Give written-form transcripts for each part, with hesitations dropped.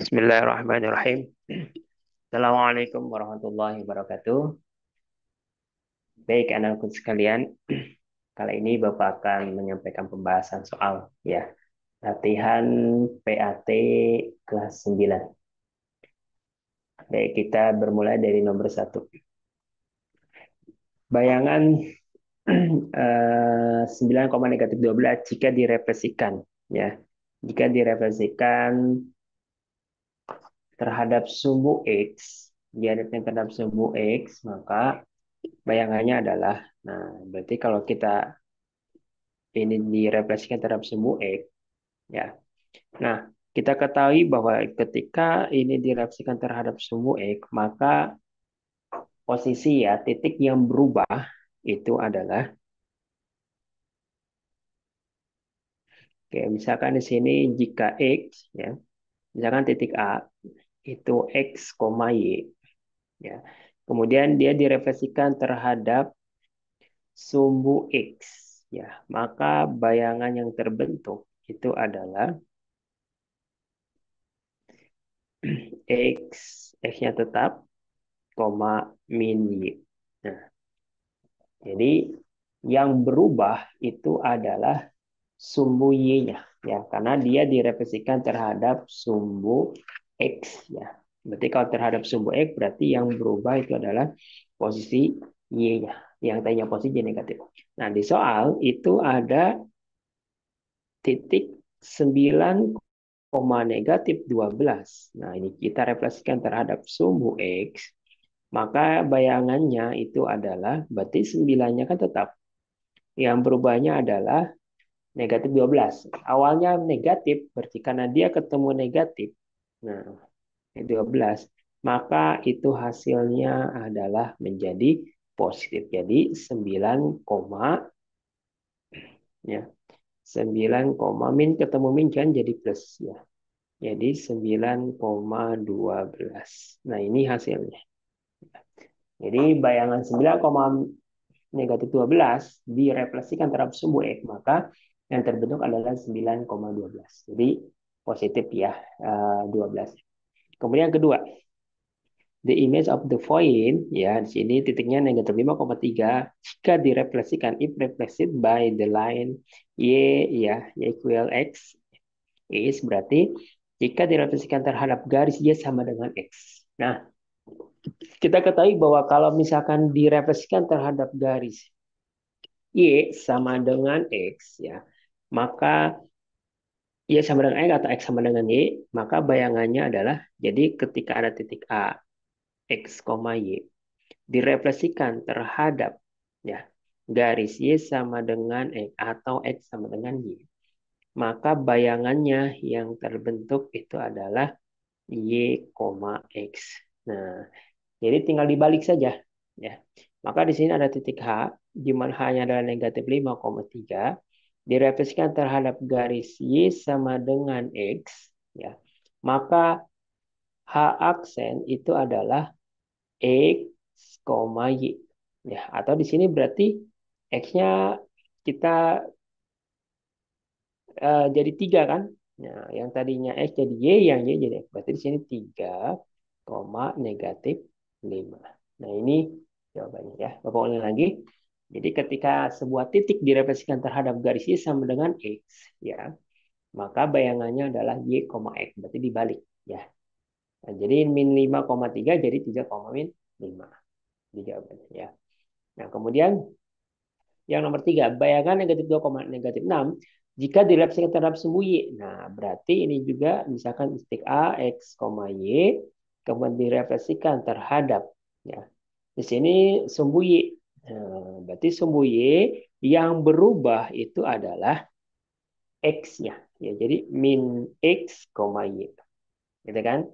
Bismillahirrahmanirrahim. Assalamualaikum warahmatullahi wabarakatuh. Baik, anak-anakku sekalian, kali ini Bapak akan menyampaikan pembahasan soal ya latihan PAT kelas 9. Baik, kita bermulai dari nomor satu. Bayangan 9, negatif 12 jika direfleksikan ya. Jika direfleksikan terhadap sumbu X, dihadapkan terhadap sumbu X, maka bayangannya adalah, nah, berarti kalau kita ini direfleksikan terhadap sumbu X, ya. Nah, kita ketahui bahwa ketika ini direfleksikan terhadap sumbu X, maka posisi ya titik yang berubah itu adalah, oke, misalkan di sini jika X, ya, misalkan titik A itu X, Y, ya. Kemudian dia direfleksikan terhadap sumbu X, ya. Maka bayangan yang terbentuk itu adalah X, X-nya tetap, min Y. Nah, jadi yang berubah itu adalah sumbu Y-nya. Ya, karena dia direfleksikan terhadap sumbu X. Ya. Berarti kalau terhadap sumbu X, berarti yang berubah itu adalah posisi Y-nya. Yang tadinya posisi negatif. Nah, di soal itu ada titik 9, negatif 12. Nah, ini kita refleksikan terhadap sumbu X. Maka bayangannya itu adalah, berarti 9-nya kan tetap. Yang berubahnya adalah negatif 12. Awalnya negatif, berarti karena dia ketemu negatif. Nah, 12. Maka itu hasilnya adalah menjadi positif. Jadi 9, ya. 9, min ketemu min kan jadi plus ya. Jadi 9,12. Nah, ini hasilnya. Jadi bayangan 9, negatif 12 direfleksikan terhadap sumbu X, maka yang terbentuk adalah 9,12. Jadi positif ya, 12. Kemudian yang kedua, the image of the point, ya di sini titiknya negatif 5,3 jika direfleksikan if reflected by the line Y, ya, Y equal X is berarti jika direfleksikan terhadap garis Y sama dengan X. Nah, kita ketahui bahwa kalau misalkan direfleksikan terhadap garis Y sama dengan X, ya, maka Y sama dengan X atau X sama dengan Y, maka bayangannya adalah, jadi ketika ada titik A, X, Y, direfleksikan terhadap ya garis Y sama dengan X atau X sama dengan Y, maka bayangannya yang terbentuk itu adalah Y, X. Nah, jadi tinggal dibalik saja. Ya. Maka di sini ada titik H, di mana H-nya adalah negatif 5,3, direfleksikan terhadap garis Y sama dengan X. Ya. Maka H aksen itu adalah X, Y. Ya. Atau di sini berarti X-nya kita jadi 3 kan? Nah, yang tadinya X jadi Y, yang Y jadi X. Berarti di sini 3, negatif 5. Nah, ini jawabannya ya. Bapak ulangi lagi. Jadi ketika sebuah titik direfleksikan terhadap garis Y sama dengan X, ya, maka bayangannya adalah Y, X. Berarti dibalik ya. Nah, jadi min 5,3 jadi 3, min 5. Jadi jawabannya ya. Nah, kemudian yang nomor 3, bayangan negatif 2, negatif 6 jika direfleksikan terhadap sumbu Y. Nah, berarti ini juga misalkan titik A, X, Y, kemudian direfleksikan terhadap, ya, di sini sumbu Y. Nah, berarti sumbu Y yang berubah itu adalah X-nya. Ya, jadi min X, Y. Gitu kan?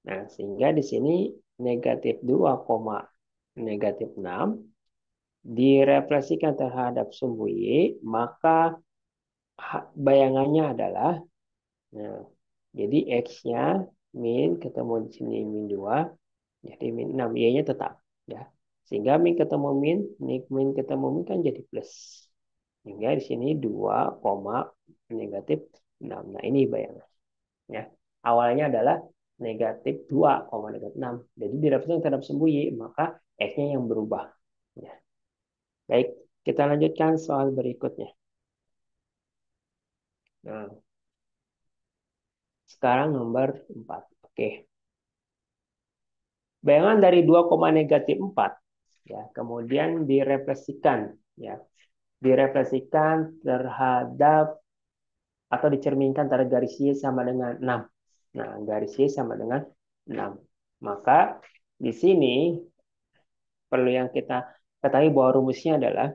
Nah, sehingga di sini negatif 2, negatif 6 direfleksikan terhadap sumbu Y, maka bayangannya adalah, nah, jadi X-nya min ketemu di sini min 2, jadi min 6, Y-nya tetap. Ya. Sehingga min ketemu min ketemu min kan jadi plus. Sehingga di sini 2, negatif 6. Nah, ini bayangan. Ya. Awalnya adalah negatif 2,6. Jadi direpresentasikan terhadap sumbu Y, maka X-nya yang berubah. Ya. Baik, kita lanjutkan soal berikutnya. Nah, sekarang nomor 4. Oke. Bayangan dari 2, negatif 4 ya, kemudian direfleksikan ya. Direfleksikan terhadap atau dicerminkan terhadap garis Y sama dengan 6. Nah, garis Y sama dengan 6. Maka di sini perlu yang kita ketahui bahwa rumusnya adalah,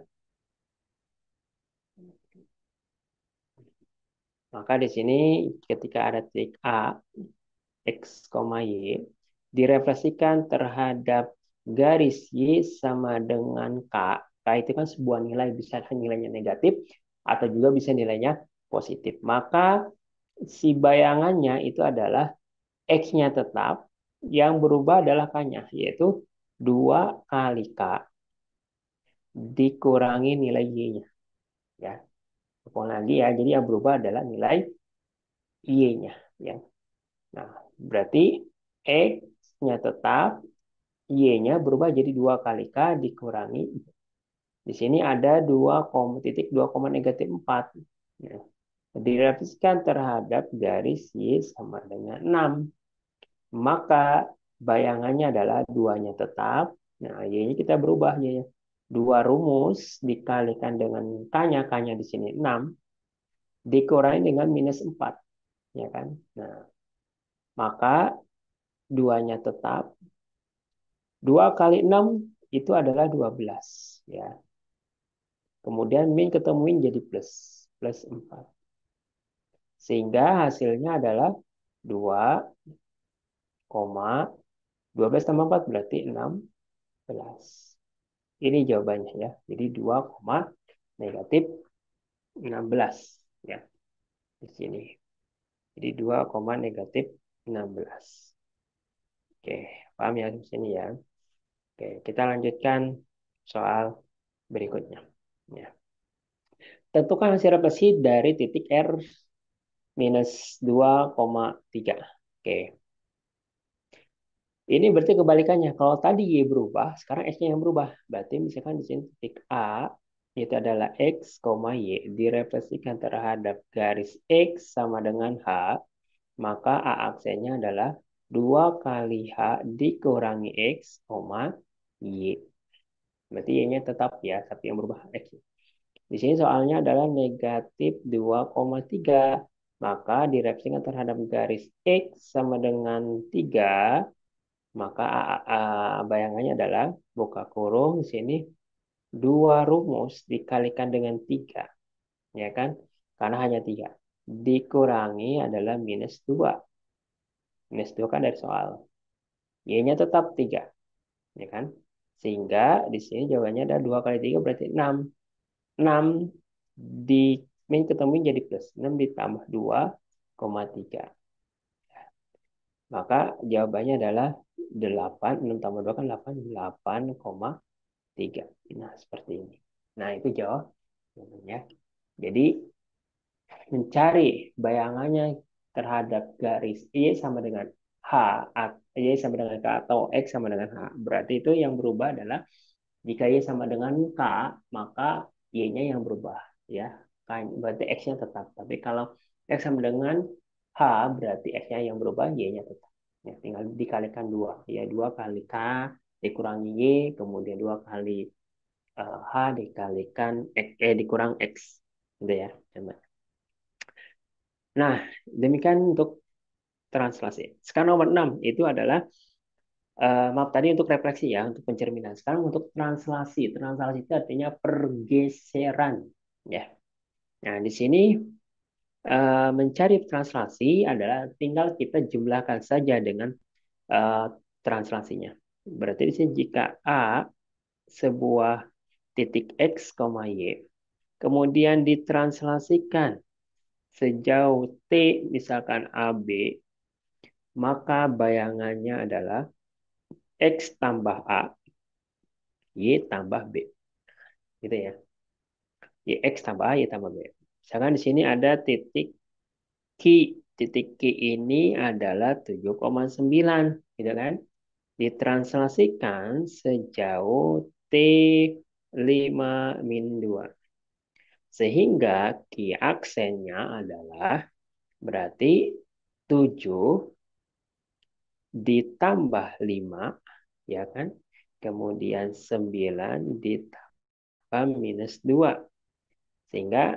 maka di sini ketika ada titik A, X, Y, direfleksikan terhadap garis Y sama dengan K. K itu kan sebuah nilai, bisa nilainya negatif atau juga bisa nilainya positif. Maka si bayangannya itu adalah X-nya tetap, yang berubah adalah K-nya, yaitu 2 kali K dikurangi nilai Y-nya. Ya, ulang lagi ya, jadi yang berubah adalah nilai Y-nya. Ya. Nah, berarti X-nya tetap, Y-nya berubah jadi 2 kali K dikurangi. Di sini ada 2, negatif 4. Ya. Direvisikan terhadap garis Y sama dengan 6. Maka bayangannya adalah 2-nya tetap. Nah, Y-nya kita berubah. Y-nya. 2 rumus dikalikan dengan K-nya. K-nya di sini 6. Dikurangi dengan minus 4. Ya kan? Nah, maka 2-nya tetap. 2 kali 6 itu adalah 12. Ya. Kemudian min ketemuin jadi plus. Plus 4. Sehingga hasilnya adalah 2,12 tambah 4 berarti 16. Ini jawabannya ya. Jadi 2, negatif 16 ya di sini. Jadi 2, negatif 16. Oke, paham ya di sini ya. Oke, kita lanjutkan soal berikutnya. Ya. Tentukan hasil refleksi dari titik R minus 2,3. Oke. Ini berarti kebalikannya. Kalau tadi Y berubah, sekarang X-nya yang berubah. Berarti misalkan di sini titik A itu adalah X, Y direfleksikan terhadap garis X sama dengan H, maka A aksennya adalah 2 kali H dikurangi X, Y. Berarti Y-nya tetap ya, tapi yang berubah X. Di sini soalnya adalah negatif 2,3. Maka direfleksikan terhadap garis X sama dengan 3, maka bayangannya adalah buka kurung di sini 2 rumus dikalikan dengan 3, ya kan? Karena hanya 3. Dikurangi adalah minus 2. Minus 2 kan dari soal. Y-nya tetap 3, ya kan? Sehingga di sini jawabannya ada 2 kali 3 berarti 6. 6 di min ketemu jadi plus. 6 ditambah 2,3. Maka jawabannya adalah 8. 6 tambah 2 kan 8. 8,3. Nah, seperti ini. Nah, itu jawabannya. Jadi, mencari bayangannya terhadap garis Y sama dengan H, Y sama dengan K, atau X sama dengan H. Berarti itu yang berubah adalah jika Y sama dengan K, maka Y-nya yang berubah. Ya, berarti X-nya tetap. Tapi kalau X sama dengan H, berarti X-nya yang berubah, Y-nya tetap. Ya, tinggal dikalikan 2. Ya, 2 kali K dikurangi Y, kemudian 2 kali H dikalikan X, dikurang X. Gitu ya. Nah, demikian untuk translasi. Sekarang nomor 6 itu adalah maaf tadi untuk refleksi ya, untuk pencerminan. Sekarang untuk translasi. Translasi itu artinya pergeseran ya. Nah, di sini mencari translasi adalah tinggal kita jumlahkan saja dengan uh, translasinya. Berarti di sini jika A sebuah titik X, Y, kemudian ditranslasikan sejauh T misalkan AB, maka bayangannya adalah X tambah A, Y tambah B. Gitu ya. Y X tambah A, Y tambah B. Misalkan di sini ada titik Q. titik Q ini adalah 7,9, gitu kan? Ditranslasikan sejauh T5 min 2. Sehingga Q aksennya adalah berarti 7 ditambah 5, ya kan? Kemudian 9 ditambah minus 2. Sehingga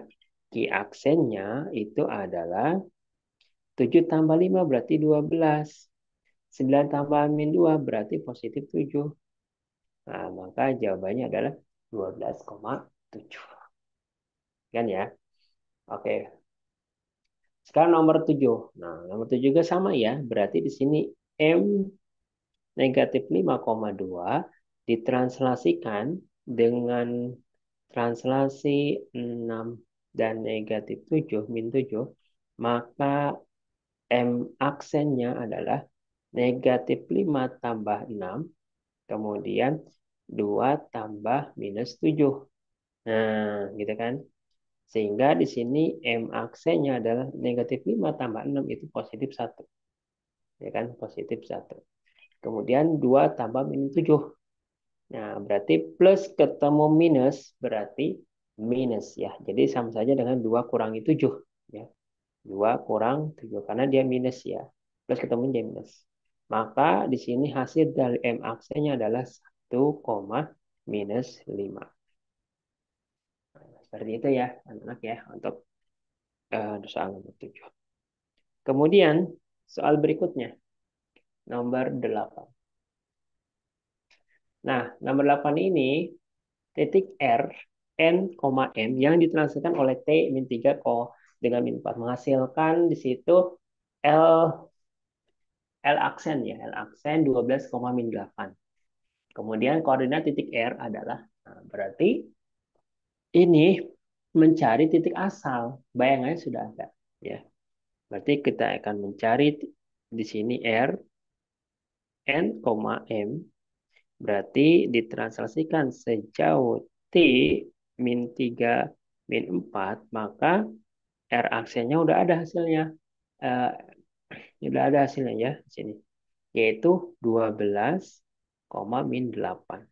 Q aksennya itu adalah 7 tambah 5 berarti 12. 9 tambah min 2 berarti positif 7. Nah, maka jawabannya adalah 12,7. Kan ya? Oke. Sekarang nomor 7. Nah, nomor 7 juga sama ya. Berarti di sini M negatif 5,2 ditranslasikan dengan translasi 6 dan negatif 7 min 7, maka M aksennya adalah negatif 5 tambah 6, kemudian 2 tambah minus 7. Nah, gitu kan? Sehingga di sini M aksennya adalah negatif 5 tambah 6 itu positif 1. Ya kan? Positif 1. Kemudian 2 tambah minus 7. Nah, berarti plus ketemu minus berarti minus ya. Jadi sama saja dengan 2 kurangi 7. Ya. 2 kurang 7 karena dia minus ya. Plus ketemu dia minus. Maka di sini hasil dari M aksennya adalah 1, minus 5. Nah, seperti itu ya anak-anak ya untuk soal nomor 7. Kemudian soal berikutnya nomor 8. Nah, nomor 8 ini titik R N, M yang ditranslasikan oleh T min 3 dengan min 4 menghasilkan di situ L L aksen ya, L aksen 12, min 8. Kemudian koordinat titik R adalah, nah, berarti ini mencari titik asal. Bayangannya sudah ada. Ya. Berarti kita akan mencari di sini R, N, M. Berarti ditranslasikan sejauh T min 3 min 4. Maka R aksennya udah ada hasilnya. Uh, udah ada hasilnya ya di sini. Yaitu 12, min 8.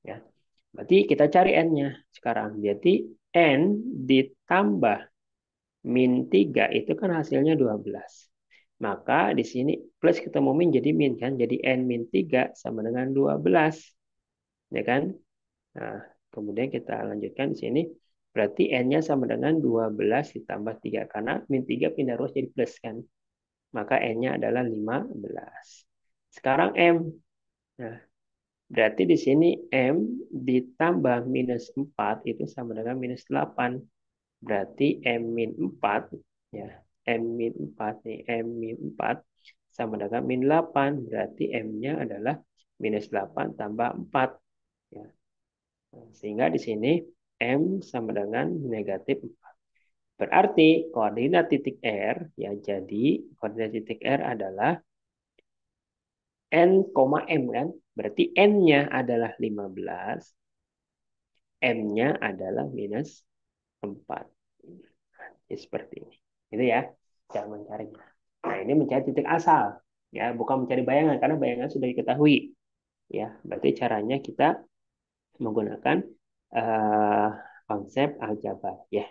Ya. Berarti kita cari N-nya sekarang. Berarti N ditambah min 3 itu kan hasilnya 12. Maka di sini plus ketemu min jadi min kan. Jadi N min 3 sama dengan 12. Ya kan? Nah, kemudian kita lanjutkan di sini. Berarti N-nya sama dengan 12 ditambah 3. Karena min 3 pindah ruas jadi plus kan. Maka N-nya adalah 15. Sekarang M. Nah, berarti di sini M ditambah minus 4 itu sama dengan minus 8. Berarti M min 4. Ya, M min 4 nih. M min 4 sama dengan min 8. Berarti M-nya adalah minus 8 tambah 4. Ya. Sehingga di sini M sama dengan negatif 4. Berarti koordinat titik R, ya jadi koordinat titik R adalah N, M kan. Berarti N-nya adalah 15. M-nya adalah minus 4. Ya, seperti ini. Itu ya, cara mencarinya. Nah, ini mencari titik asal. Ya, bukan mencari bayangan, karena bayangan sudah diketahui. Ya, berarti caranya kita menggunakan uh, konsep aljabar. Ya,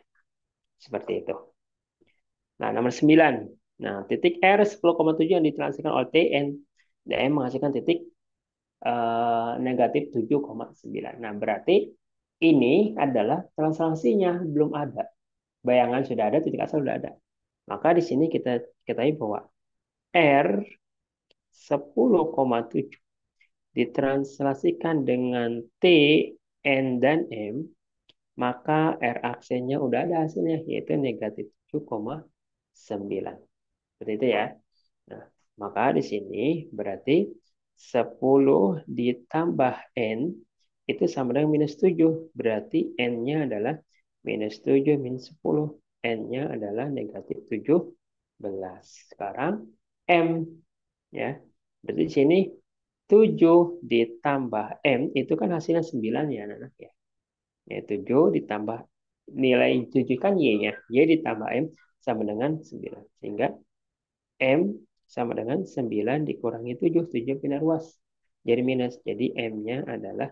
seperti itu. Nah, nomor 9. Nah, titik R 10,7 yang ditranslasikan oleh T, N, dan M menghasilkan titik negatif 7,9. Nah, berarti ini adalah translasinya belum ada. Bayangan sudah ada, titik asal sudah ada. Maka di sini kita ketahui bahwa R 10,7 ditranslasikan dengan T, N, dan M, maka R aksennya udah ada hasilnya, yaitu negatif 7,9. Seperti itu ya. Nah, maka di sini berarti 10 ditambah N itu sama dengan minus 7. Berarti N-nya adalah minus 7 min 10. N-nya adalah negatif 17. Sekarang M. Ya. Berarti di sini 7 ditambah M itu kan hasilnya 9 ya anak-anak ya. Ya 7 ditambah nilai 7 kan Y-nya. Y ditambah M sama dengan 9. Sehingga M sama dengan 9 dikurangi 7. 7 pindah ruas. Jadi minus. Jadi M-nya adalah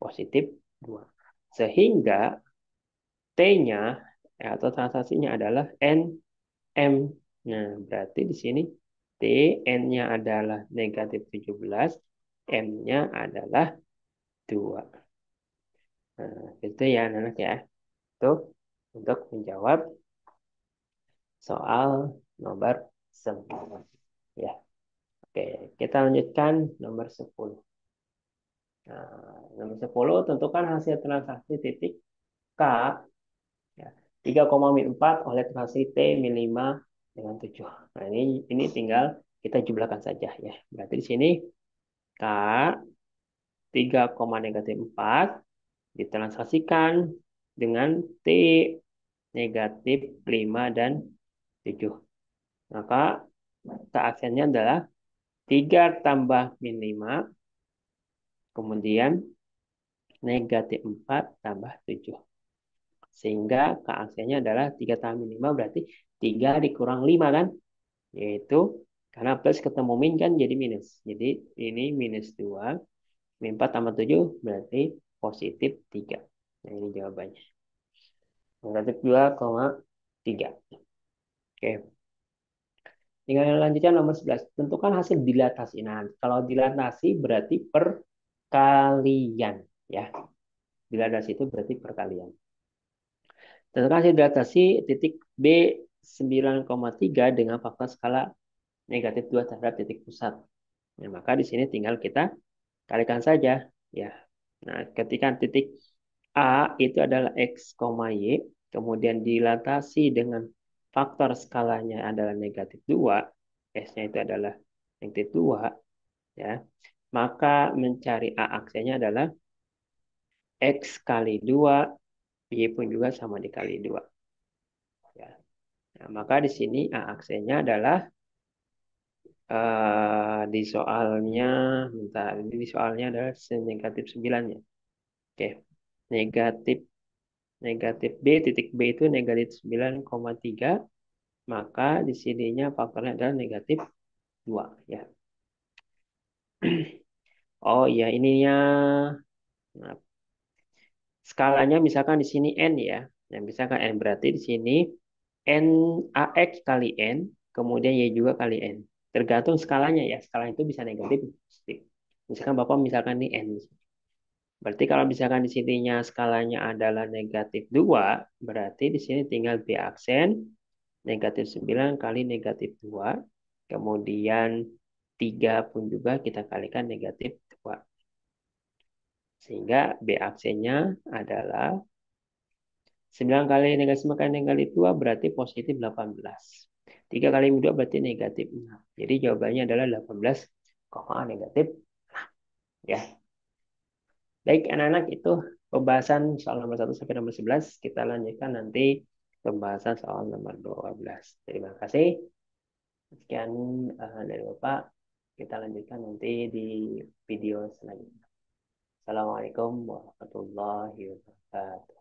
positif 2. Sehingga T-nya atau transaksinya adalah NM. Nah, berarti di sini T, N-nya adalah negatif 17, M-nya adalah 2. Nah, itu ya anak-anak ya. Itu untuk menjawab soal nomor 9. Ya, oke. Kita lanjutkan nomor 10. Nah, nomor 10 tentukan hasil transaksi titik K ya, 3,4 oleh transaksi T min 5 dengan 7. Nah, ini tinggal kita jumlahkan saja ya. Berarti di sini K 3, negatif 4 ditransaksikan dengan T negatif 5 dan 7. Maka keaksennya adalah 3 tambah min 5, kemudian negatif 4 tambah 7. Sehingga keaksennya adalah 3 tambah min 5 berarti 3 dikurang 5 kan? Yaitu karena plus ketemu min kan jadi minus. Jadi ini minus 2, min 4 tambah 7 berarti positif 3. Nah ini jawabannya. Negatif 2,3. Oke. Tinggal lanjutkan nomor 11. Tentukan hasil dilatasi. Nah, kalau dilatasi berarti perkalian. Ya, dilatasi itu berarti perkalian. Tentukan hasil dilatasi titik B 9,3 dengan faktor skala negatif 2 terhadap titik pusat. Nah, maka di sini tinggal kita kalikan saja. Ya. Nah, ketika titik A itu adalah X, Y, kemudian dilatasi dengan faktor skalanya adalah negatif 2, S-nya itu adalah negatif 2, ya. Maka mencari A aksennya adalah X kali 2, Y pun juga sama dikali 2. Ya. Nah, maka di sini A aksennya adalah di soalnya, bentar, ini di soalnya adalah negatif 9 ya. Oke, negatif negatif B, titik B itu negatif 9,3, maka di sininya faktornya adalah negatif 2 ya. Oh iya, ininya nah, skalanya misalkan di sini N ya. Nah, misalkan N berarti di sini N AX kali N, kemudian Y juga kali N. Tergantung skalanya ya. Skala itu bisa negatif, positif. Misalkan Bapak misalkan ini N. Berarti kalau misalkan di sininya skalanya adalah negatif 2, berarti di sini tinggal B aksen negatif 9 kali negatif 2. Kemudian 3 pun juga kita kalikan negatif 2. Sehingga B aksennya adalah 9 kali negatif 9 kali negatif 2 berarti positif 18. 3 kali 2 berarti negatif 6. Jadi jawabannya adalah 18, negatif ya. Baik anak-anak itu pembahasan soal nomor 1 sampai nomor 11. Kita lanjutkan nanti pembahasan soal nomor 12. Terima kasih. Sekian dari Bapak. Kita lanjutkan nanti di video selanjutnya. Assalamualaikum warahmatullahi wabarakatuh.